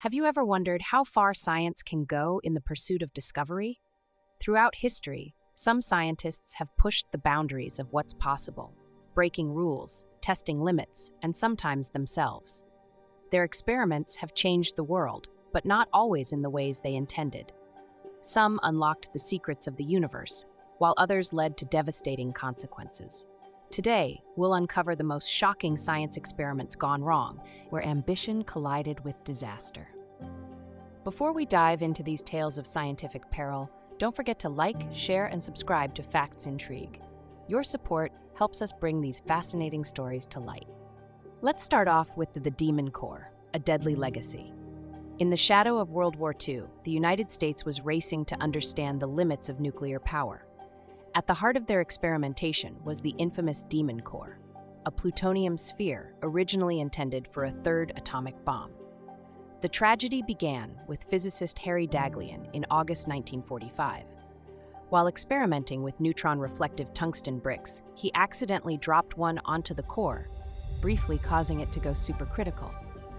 Have you ever wondered how far science can go in the pursuit of discovery? Throughout history, some scientists have pushed the boundaries of what's possible, breaking rules, testing limits, and sometimes themselves. Their experiments have changed the world, but not always in the ways they intended. Some unlocked the secrets of the universe, while others led to devastating consequences. Today, we'll uncover the most shocking science experiments gone wrong, where ambition collided with disaster. Before we dive into these tales of scientific peril, don't forget to like, share, and subscribe to Facts Intrigue. Your support helps us bring these fascinating stories to light. Let's start off with the Demon Core, a deadly legacy. In the shadow of World War II, the United States was racing to understand the limits of nuclear power. At the heart of their experimentation was the infamous Demon Core, a plutonium sphere originally intended for a third atomic bomb. The tragedy began with physicist Harry Daghlian in August 1945. While experimenting with neutron-reflective tungsten bricks, he accidentally dropped one onto the core, briefly causing it to go supercritical.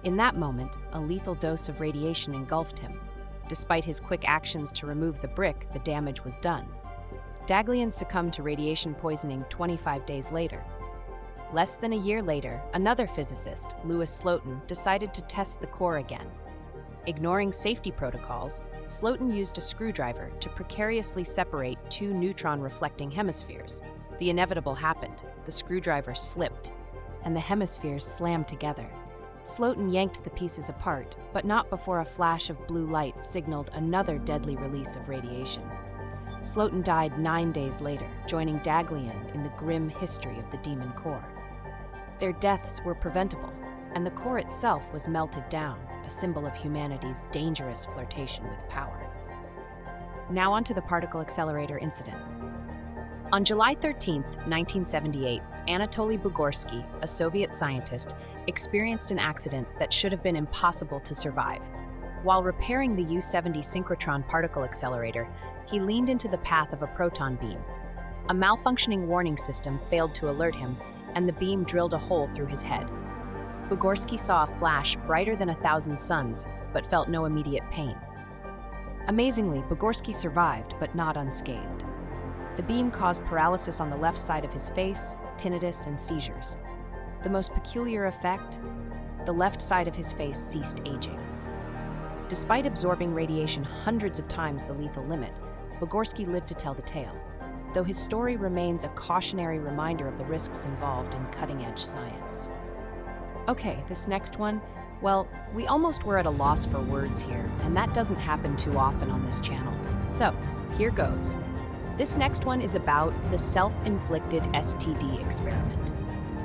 In that moment, a lethal dose of radiation engulfed him. Despite his quick actions to remove the brick, the damage was done. Daghlian succumbed to radiation poisoning 25 days later. Less than a year later, another physicist, Louis Slotin, decided to test the core again. Ignoring safety protocols, Slotin used a screwdriver to precariously separate two neutron-reflecting hemispheres. The inevitable happened. The screwdriver slipped, and the hemispheres slammed together. Slotin yanked the pieces apart, but not before a flash of blue light signaled another deadly release of radiation. Slotin died 9 days later, joining Daghlian in the grim history of the Demon Core. Their deaths were preventable, and the core itself was melted down, a symbol of humanity's dangerous flirtation with power. Now onto the particle accelerator incident. On July 13, 1978, Anatoly Bugorsky, a Soviet scientist, experienced an accident that should have been impossible to survive. While repairing the U-70 synchrotron particle accelerator, he leaned into the path of a proton beam. A malfunctioning warning system failed to alert him, and the beam drilled a hole through his head. Bugorsky saw a flash brighter than 1,000 suns, but felt no immediate pain. Amazingly, Bugorsky survived, but not unscathed. The beam caused paralysis on the left side of his face, tinnitus, and seizures. The most peculiar effect? The left side of his face ceased aging. Despite absorbing radiation hundreds of times the lethal limit, Bugorsky lived to tell the tale, though his story remains a cautionary reminder of the risks involved in cutting-edge science. Okay, this next one, well, we almost were at a loss for words here, and that doesn't happen too often on this channel. So, here goes. This next one is about the self-inflicted STD experiment.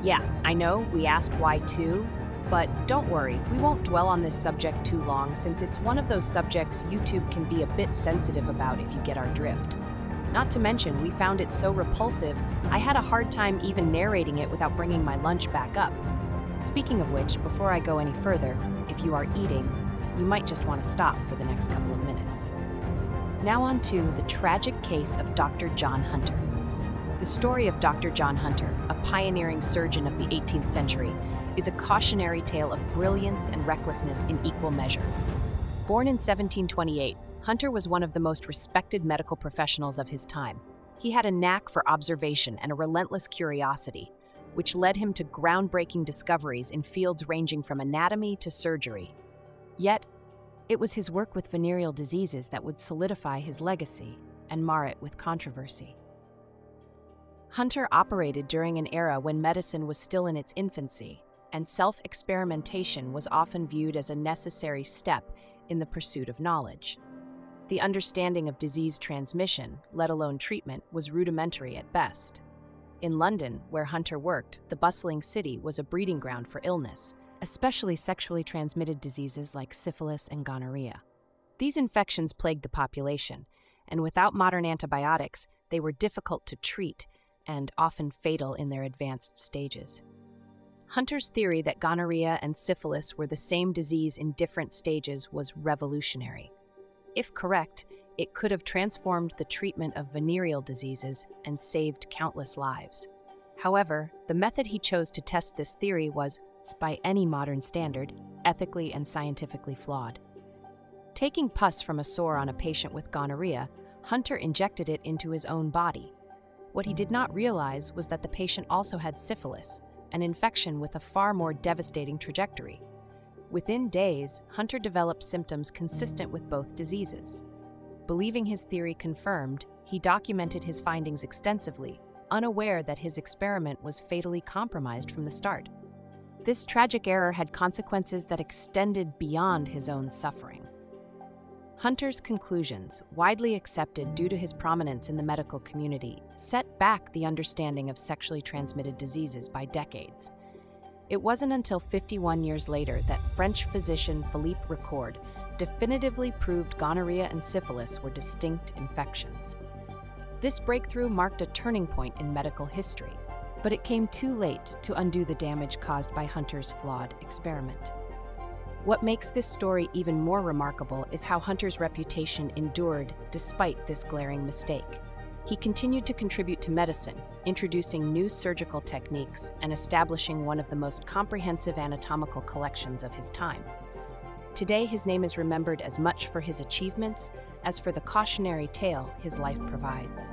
Yeah, I know, we asked why too, but don't worry, we won't dwell on this subject too long since it's one of those subjects YouTube can be a bit sensitive about if you get our drift. Not to mention, we found it so repulsive, I had a hard time even narrating it without bringing my lunch back up. Speaking of which, before I go any further, if you are eating, you might just want to stop for the next couple of minutes. Now on to the tragic case of Dr. John Hunter. The story of Dr. John Hunter, a pioneering surgeon of the 18th century, is a cautionary tale of brilliance and recklessness in equal measure. Born in 1728, Hunter was one of the most respected medical professionals of his time. He had a knack for observation and a relentless curiosity, which led him to groundbreaking discoveries in fields ranging from anatomy to surgery. Yet, it was his work with venereal diseases that would solidify his legacy and mar it with controversy. Hunter operated during an era when medicine was still in its infancy, and self-experimentation was often viewed as a necessary step in the pursuit of knowledge. The understanding of disease transmission, let alone treatment, was rudimentary at best. In London, where Hunter worked, the bustling city was a breeding ground for illness, especially sexually transmitted diseases like syphilis and gonorrhea. These infections plagued the population, and without modern antibiotics, they were difficult to treat and often fatal in their advanced stages. Hunter's theory that gonorrhea and syphilis were the same disease in different stages was revolutionary. If correct, it could have transformed the treatment of venereal diseases and saved countless lives. However, the method he chose to test this theory was by any modern standard, ethically and scientifically flawed. Taking pus from a sore on a patient with gonorrhea, Hunter injected it into his own body. What he did not realize was that the patient also had syphilis, an infection with a far more devastating trajectory. Within days, Hunter developed symptoms consistent with both diseases. Believing his theory confirmed, he documented his findings extensively, unaware that his experiment was fatally compromised from the start. This tragic error had consequences that extended beyond his own suffering. Hunter's conclusions, widely accepted due to his prominence in the medical community, set back the understanding of sexually transmitted diseases by decades. It wasn't until 51 years later that French physician Philippe Ricord definitively proved gonorrhea and syphilis were distinct infections. This breakthrough marked a turning point in medical history, but it came too late to undo the damage caused by Hunter's flawed experiment. What makes this story even more remarkable is how Hunter's reputation endured despite this glaring mistake. He continued to contribute to medicine, introducing new surgical techniques and establishing one of the most comprehensive anatomical collections of his time. Today, his name is remembered as much for his achievements as for the cautionary tale his life provides.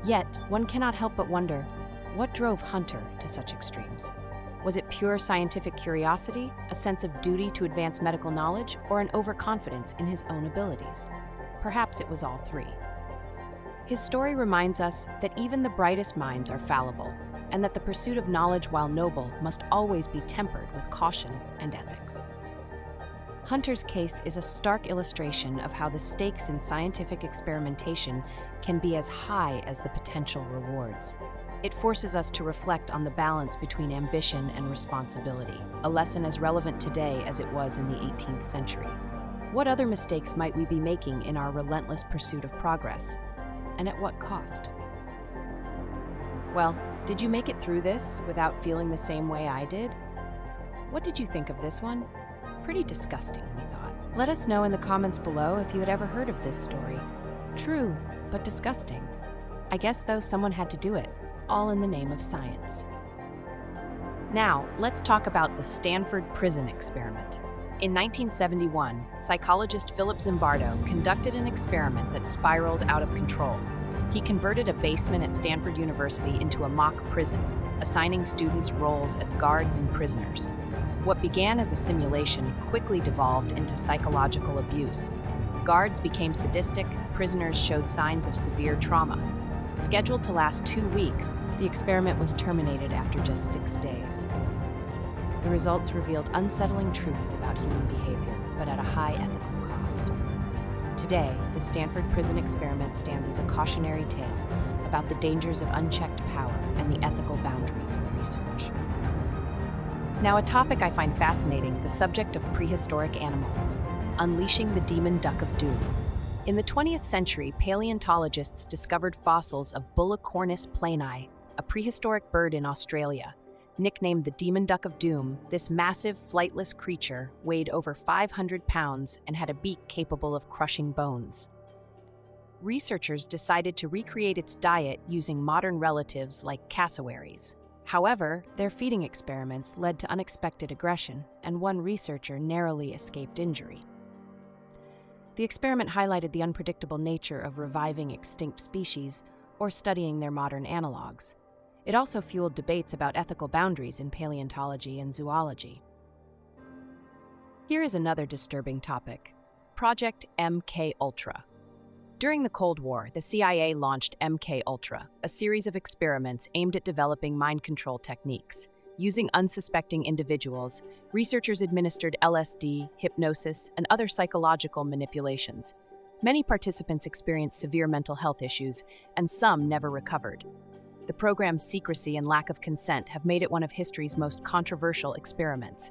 Yet, one cannot help but wonder, what drove Hunter to such extremes? Was it pure scientific curiosity, a sense of duty to advance medical knowledge, or an overconfidence in his own abilities? Perhaps it was all three. His story reminds us that even the brightest minds are fallible, and that the pursuit of knowledge, while noble, must always be tempered with caution and ethics. Hunter's case is a stark illustration of how the stakes in scientific experimentation can be as high as the potential rewards. It forces us to reflect on the balance between ambition and responsibility, a lesson as relevant today as it was in the 18th century. What other mistakes might we be making in our relentless pursuit of progress? And at what cost? Well, did you make it through this without feeling the same way I did? What did you think of this one? Pretty disgusting, we thought. Let us know in the comments below if you had ever heard of this story. True, but disgusting. I guess, though, someone had to do it, all in the name of science. Now, let's talk about the Stanford prison experiment. In 1971, psychologist Philip Zimbardo conducted an experiment that spiraled out of control. He converted a basement at Stanford University into a mock prison, assigning students roles as guards and prisoners. What began as a simulation quickly devolved into psychological abuse. Guards became sadistic, prisoners showed signs of severe trauma. Scheduled to last 2 weeks, the experiment was terminated after just 6 days. The results revealed unsettling truths about human behavior, but at a high ethical cost. Today, the Stanford prison experiment stands as a cautionary tale about the dangers of unchecked power and the ethical boundaries of research. Now, a topic I find fascinating, the subject of prehistoric animals, unleashing the demon duck of doom. In the 20th century, paleontologists discovered fossils of Bullocornis plani, a prehistoric bird in Australia. Nicknamed the demon duck of doom, this massive, flightless creature weighed over 500 pounds and had a beak capable of crushing bones. Researchers decided to recreate its diet using modern relatives like cassowaries. However, their feeding experiments led to unexpected aggression, and one researcher narrowly escaped injury. The experiment highlighted the unpredictable nature of reviving extinct species or studying their modern analogs. It also fueled debates about ethical boundaries in paleontology and zoology. Here is another disturbing topic: Project MKUltra. During the Cold War, the CIA launched MKUltra, a series of experiments aimed at developing mind control techniques. Using unsuspecting individuals, researchers administered LSD, hypnosis, and other psychological manipulations. Many participants experienced severe mental health issues, and some never recovered. The program's secrecy and lack of consent have made it one of history's most controversial experiments.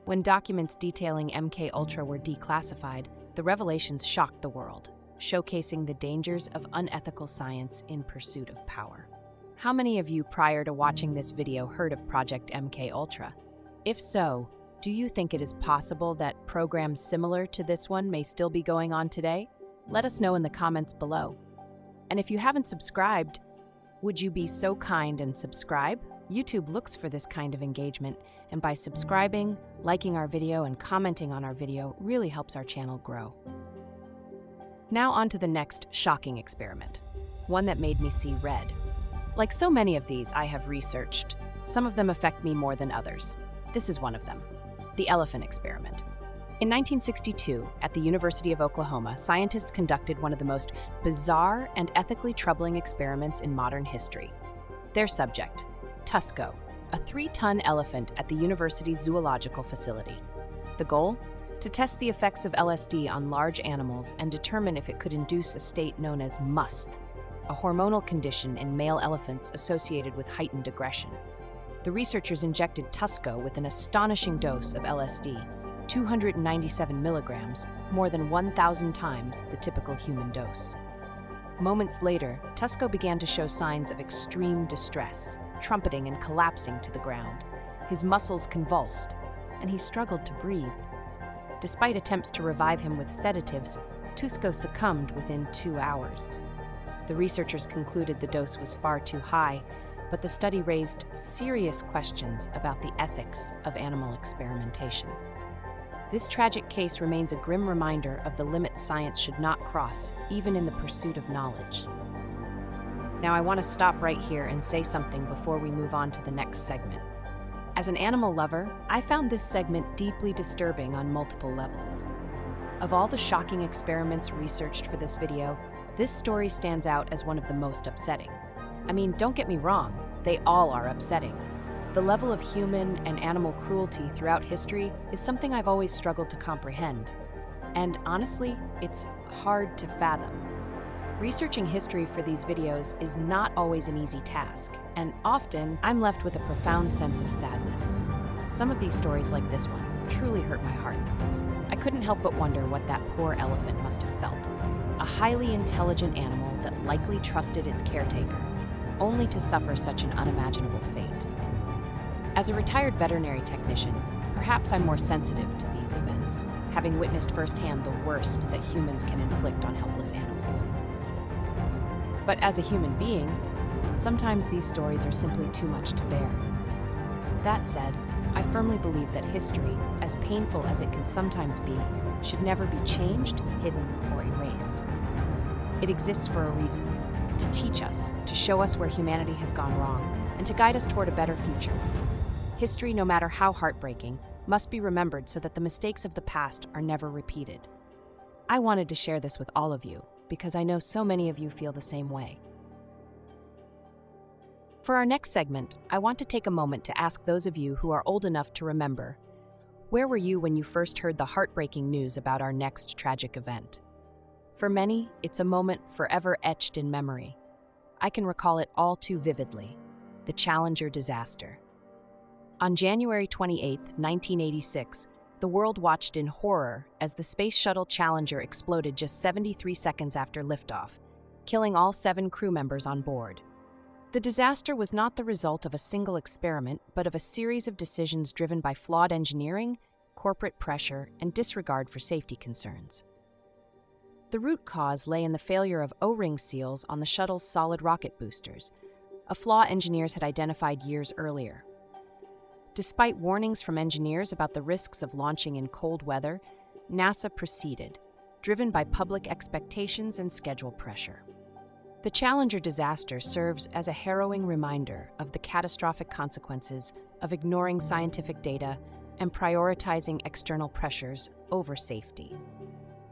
When documents detailing MKUltra were declassified, the revelations shocked the world, showcasing the dangers of unethical science in pursuit of power. How many of you prior to watching this video heard of Project MKUltra? If so, do you think it is possible that programs similar to this one may still be going on today? Let us know in the comments below. And if you haven't subscribed, would you be so kind and subscribe? YouTube looks for this kind of engagement, and by subscribing, liking our video, and commenting on our video really helps our channel grow. Now on to the next shocking experiment, one that made me see red. Like so many of these I have researched, some of them affect me more than others. This is one of them, the elephant experiment. In 1962, at the University of Oklahoma, scientists conducted one of the most bizarre and ethically troubling experiments in modern history. Their subject, Tusko, a 3-ton elephant at the university's zoological facility. The goal? To test the effects of LSD on large animals and determine if it could induce a state known as must, a hormonal condition in male elephants associated with heightened aggression. The researchers injected Tusko with an astonishing dose of LSD, 297 milligrams, more than 1,000 times the typical human dose. Moments later, Tusko began to show signs of extreme distress, trumpeting and collapsing to the ground. His muscles convulsed, and he struggled to breathe. Despite attempts to revive him with sedatives, Tusko succumbed within 2 hours. The researchers concluded the dose was far too high, but the study raised serious questions about the ethics of animal experimentation. This tragic case remains a grim reminder of the limits science should not cross, even in the pursuit of knowledge. Now I want to stop right here and say something before we move on to the next segment. As an animal lover, I found this segment deeply disturbing on multiple levels. Of all the shocking experiments researched for this video, this story stands out as one of the most upsetting. I mean, don't get me wrong, they all are upsetting. The level of human and animal cruelty throughout history is something I've always struggled to comprehend. And honestly, it's hard to fathom. Researching history for these videos is not always an easy task, and often I'm left with a profound sense of sadness. Some of these stories, like this one, truly hurt my heart. I couldn't help but wonder what that poor elephant must have felt. A highly intelligent animal that likely trusted its caretaker, only to suffer such an unimaginable fate. As a retired veterinary technician, perhaps I'm more sensitive to these events, having witnessed firsthand the worst that humans can inflict on helpless animals. But as a human being, sometimes these stories are simply too much to bear. That said, I firmly believe that history, as painful as it can sometimes be, should never be changed, hidden, or erased. It exists for a reason, to teach us, to show us where humanity has gone wrong, and to guide us toward a better future. History, no matter how heartbreaking, must be remembered so that the mistakes of the past are never repeated. I wanted to share this with all of you because I know so many of you feel the same way. For our next segment, I want to take a moment to ask those of you who are old enough to remember, where were you when you first heard the heartbreaking news about our next tragic event? For many, it's a moment forever etched in memory. I can recall it all too vividly, the Challenger disaster. On January 28, 1986, the world watched in horror as the Space Shuttle Challenger exploded just 73 seconds after liftoff, killing all 7 crew members on board. The disaster was not the result of a single experiment, but of a series of decisions driven by flawed engineering, corporate pressure, and disregard for safety concerns. The root cause lay in the failure of O-ring seals on the shuttle's solid rocket boosters, a flaw engineers had identified years earlier. Despite warnings from engineers about the risks of launching in cold weather, NASA proceeded, driven by public expectations and schedule pressure. The Challenger disaster serves as a harrowing reminder of the catastrophic consequences of ignoring scientific data and prioritizing external pressures over safety.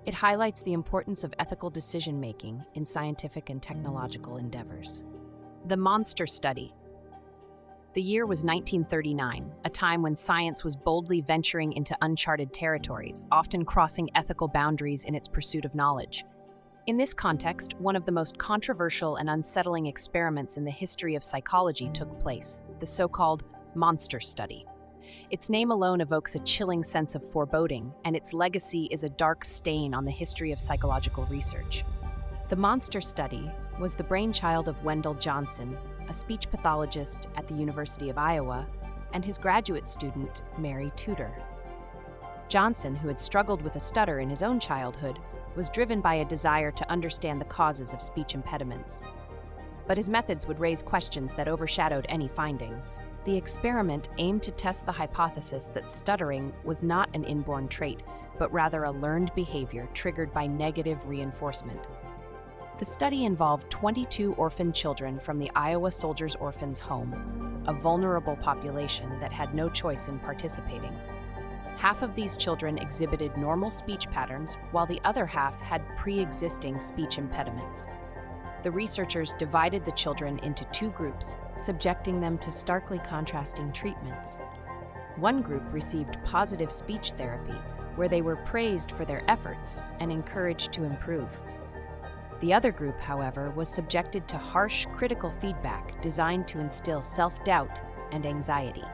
It highlights the importance of ethical decision-making in scientific and technological endeavors. The Monster Study. The year was 1939, a time when science was boldly venturing into uncharted territories, often crossing ethical boundaries in its pursuit of knowledge. In this context, one of the most controversial and unsettling experiments in the history of psychology took place, the so-called Monster Study. Its name alone evokes a chilling sense of foreboding, and its legacy is a dark stain on the history of psychological research. The Monster Study was the brainchild of Wendell Johnson, a speech pathologist at the University of Iowa, and his graduate student, Mary Tudor. Johnson, who had struggled with a stutter in his own childhood, was driven by a desire to understand the causes of speech impediments. But his methods would raise questions that overshadowed any findings. The experiment aimed to test the hypothesis that stuttering was not an inborn trait, but rather a learned behavior triggered by negative reinforcement. The study involved 22 orphaned children from the Iowa Soldiers' Orphans Home, a vulnerable population that had no choice in participating. Half of these children exhibited normal speech patterns, while the other half had pre-existing speech impediments. The researchers divided the children into two groups, subjecting them to starkly contrasting treatments. One group received positive speech therapy, where they were praised for their efforts and encouraged to improve. The other group, however, was subjected to harsh, critical feedback designed to instill self-doubt and anxiety.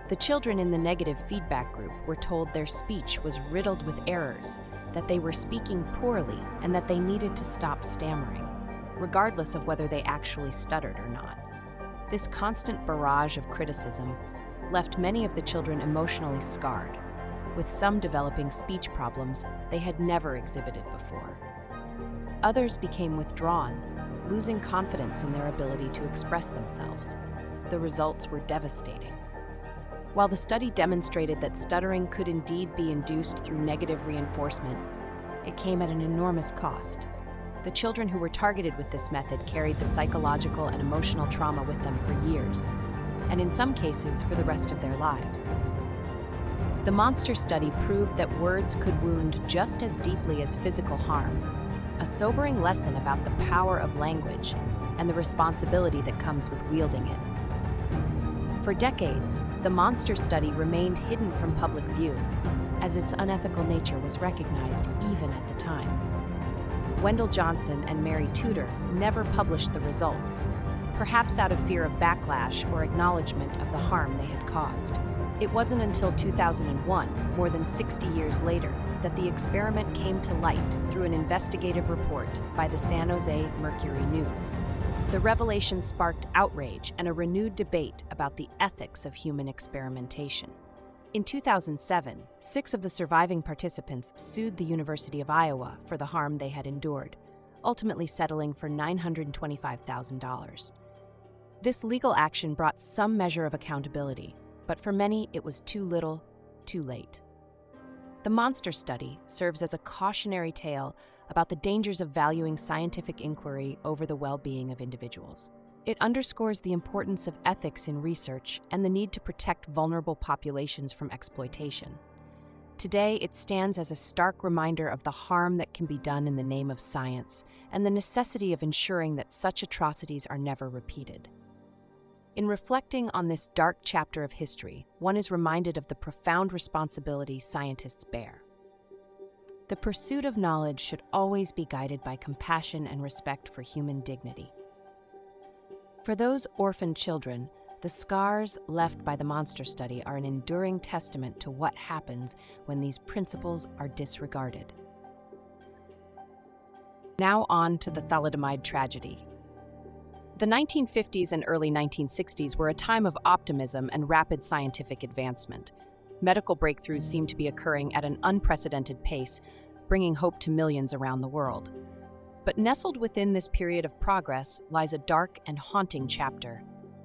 The children in the negative feedback group were told their speech was riddled with errors, that they were speaking poorly, and that they needed to stop stammering, regardless of whether they actually stuttered or not. This constant barrage of criticism left many of the children emotionally scarred, with some developing speech problems they had never exhibited before. Others became withdrawn, losing confidence in their ability to express themselves. The results were devastating. While the study demonstrated that stuttering could indeed be induced through negative reinforcement, it came at an enormous cost. The children who were targeted with this method carried the psychological and emotional trauma with them for years, and in some cases for the rest of their lives. The monster study proved that words could wound just as deeply as physical harm, a sobering lesson about the power of language and the responsibility that comes with wielding it. For decades, the monster study remained hidden from public view, as its unethical nature was recognized even at the time. Wendell Johnson and Mary Tudor never published the results, perhaps out of fear of backlash or acknowledgement of the harm they had caused. It wasn't until 2001, more than 60 years later, that the experiment came to light through an investigative report by the San Jose Mercury News. The revelation sparked outrage and a renewed debate about the ethics of human experimentation. In 2007, 6 of the surviving participants sued the University of Iowa for the harm they had endured, ultimately settling for $925,000. This legal action brought some measure of accountability, but for many it was too little, too late. The monster study serves as a cautionary tale about the dangers of valuing scientific inquiry over the well-being of individuals. It underscores the importance of ethics in research and the need to protect vulnerable populations from exploitation. Today, it stands as a stark reminder of the harm that can be done in the name of science and the necessity of ensuring that such atrocities are never repeated. In reflecting on this dark chapter of history, one is reminded of the profound responsibility scientists bear. The pursuit of knowledge should always be guided by compassion and respect for human dignity. For those orphaned children, the scars left by the monster study are an enduring testament to what happens when these principles are disregarded. Now on to the thalidomide tragedy. The 1950s and early 1960s were a time of optimism and rapid scientific advancement. Medical breakthroughs seemed to be occurring at an unprecedented pace, bringing hope to millions around the world. But nestled within this period of progress lies a dark and haunting chapter,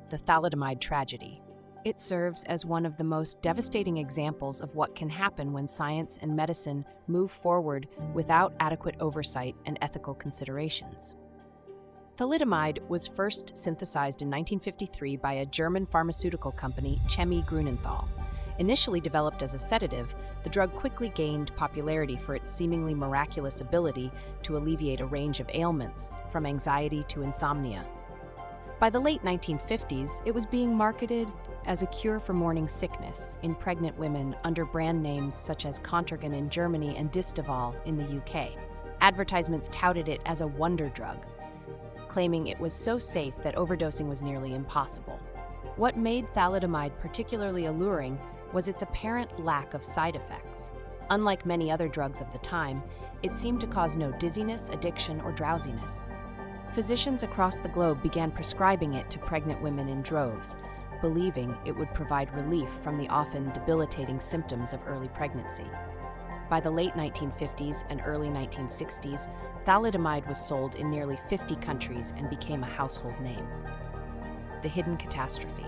the thalidomide tragedy. It serves as one of the most devastating examples of what can happen when science and medicine move forward without adequate oversight and ethical considerations. Thalidomide was first synthesized in 1953 by a German pharmaceutical company, Chemie Grünenthal. Initially developed as a sedative, the drug quickly gained popularity for its seemingly miraculous ability to alleviate a range of ailments, from anxiety to insomnia. By the late 1950s, it was being marketed as a cure for morning sickness in pregnant women under brand names such as Contergan in Germany and Distaval in the UK. Advertisements touted it as a wonder drug, claiming it was so safe that overdosing was nearly impossible. What made thalidomide particularly alluring was its apparent lack of side effects. Unlike many other drugs of the time, it seemed to cause no dizziness, addiction, or drowsiness. Physicians across the globe began prescribing it to pregnant women in droves, believing it would provide relief from the often debilitating symptoms of early pregnancy. By the late 1950s and early 1960s, thalidomide was sold in nearly 50 countries and became a household name. The hidden catastrophe.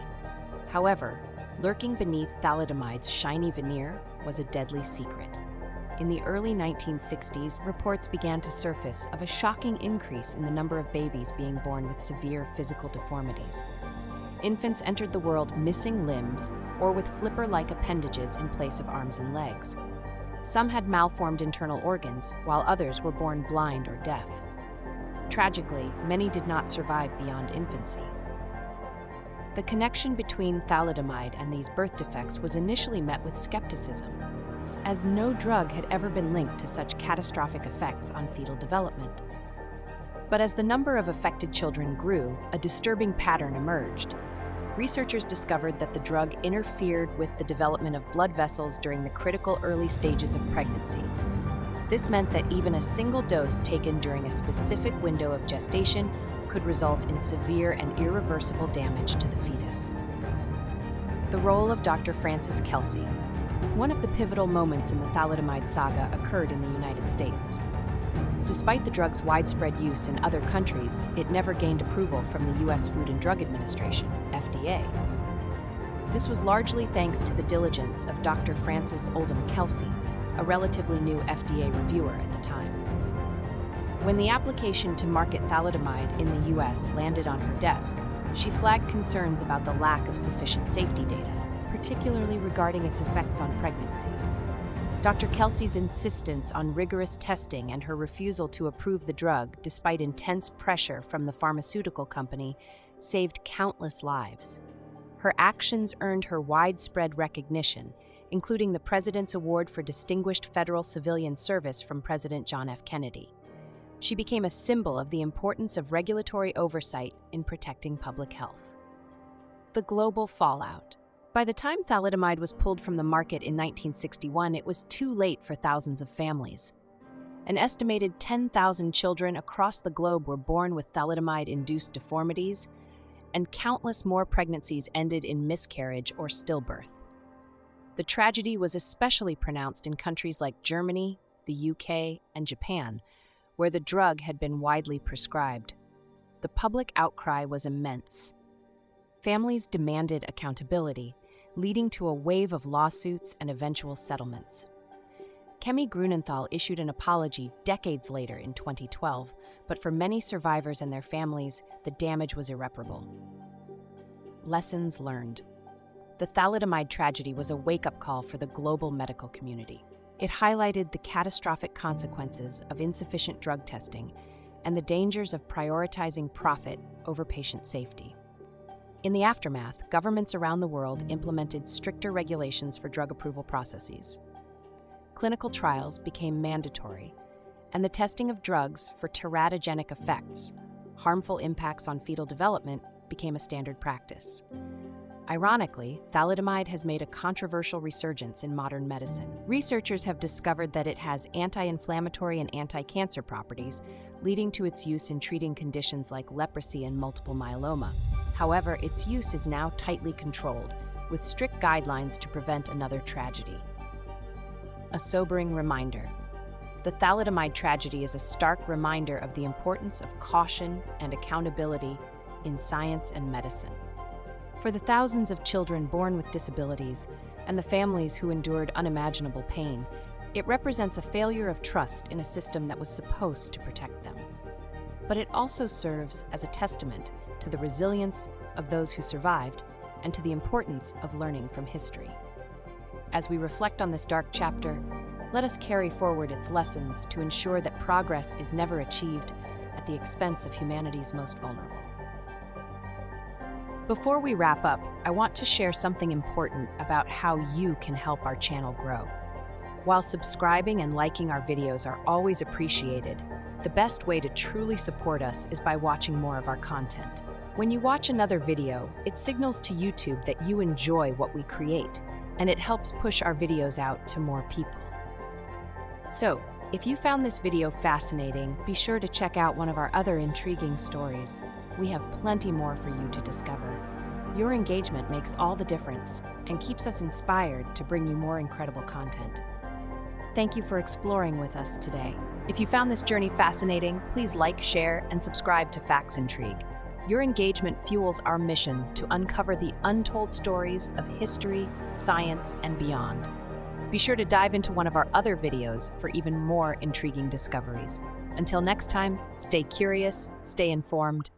However, lurking beneath thalidomide's shiny veneer was a deadly secret. In the early 1960s, reports began to surface of a shocking increase in the number of babies being born with severe physical deformities. Infants entered the world missing limbs or with flipper-like appendages in place of arms and legs. Some had malformed internal organs, while others were born blind or deaf. Tragically, many did not survive beyond infancy. The connection between thalidomide and these birth defects was initially met with skepticism, as no drug had ever been linked to such catastrophic effects on fetal development. But as the number of affected children grew, a disturbing pattern emerged. Researchers discovered that the drug interfered with the development of blood vessels during the critical early stages of pregnancy. This meant that even a single dose taken during a specific window of gestation could result in severe and irreversible damage to the fetus. The role of Dr. Francis Kelsey. One of the pivotal moments in the thalidomide saga occurred in the United States. Despite the drug's widespread use in other countries, it never gained approval from the U.S. Food and Drug Administration, FDA. This was largely thanks to the diligence of Dr. Frances Oldham Kelsey, a relatively new FDA reviewer at the time. When the application to market thalidomide in the U.S. landed on her desk, she flagged concerns about the lack of sufficient safety data, particularly regarding its effects on pregnancy. Dr. Kelsey's insistence on rigorous testing and her refusal to approve the drug, despite intense pressure from the pharmaceutical company, saved countless lives. Her actions earned her widespread recognition, including the President's Award for Distinguished Federal Civilian Service from President John F. Kennedy. She became a symbol of the importance of regulatory oversight in protecting public health. The global fallout. By the time thalidomide was pulled from the market in 1961, it was too late for thousands of families. An estimated 10,000 children across the globe were born with thalidomide-induced deformities, and countless more pregnancies ended in miscarriage or stillbirth. The tragedy was especially pronounced in countries like Germany, the UK, and Japan, where the drug had been widely prescribed. The public outcry was immense. Families demanded accountability, leading to a wave of lawsuits and eventual settlements. Kemi Grunenthal issued an apology decades later in 2012, but for many survivors and their families, the damage was irreparable. Lessons learned. The thalidomide tragedy was a wake-up call for the global medical community. It highlighted the catastrophic consequences of insufficient drug testing and the dangers of prioritizing profit over patient safety. In the aftermath, governments around the world implemented stricter regulations for drug approval processes. Clinical trials became mandatory, and the testing of drugs for teratogenic effects, harmful impacts on fetal development, became a standard practice. Ironically, thalidomide has made a controversial resurgence in modern medicine. Researchers have discovered that it has anti-inflammatory and anti-cancer properties, leading to its use in treating conditions like leprosy and multiple myeloma. However, its use is now tightly controlled, with strict guidelines to prevent another tragedy. A sobering reminder. The thalidomide tragedy is a stark reminder of the importance of caution and accountability in science and medicine. For the thousands of children born with disabilities and the families who endured unimaginable pain, it represents a failure of trust in a system that was supposed to protect them. But it also serves as a testament to the resilience of those who survived and to the importance of learning from history. As we reflect on this dark chapter, let us carry forward its lessons to ensure that progress is never achieved at the expense of humanity's most vulnerable. Before we wrap up, I want to share something important about how you can help our channel grow. While subscribing and liking our videos are always appreciated, the best way to truly support us is by watching more of our content. When you watch another video, it signals to YouTube that you enjoy what we create, and it helps push our videos out to more people. So, if you found this video fascinating, be sure to check out one of our other intriguing stories. We have plenty more for you to discover. Your engagement makes all the difference and keeps us inspired to bring you more incredible content. Thank you for exploring with us today. If you found this journey fascinating, please like, share, and subscribe to Facts Intrigue. Your engagement fuels our mission to uncover the untold stories of history, science, and beyond. Be sure to dive into one of our other videos for even more intriguing discoveries. Until next time, stay curious, stay informed,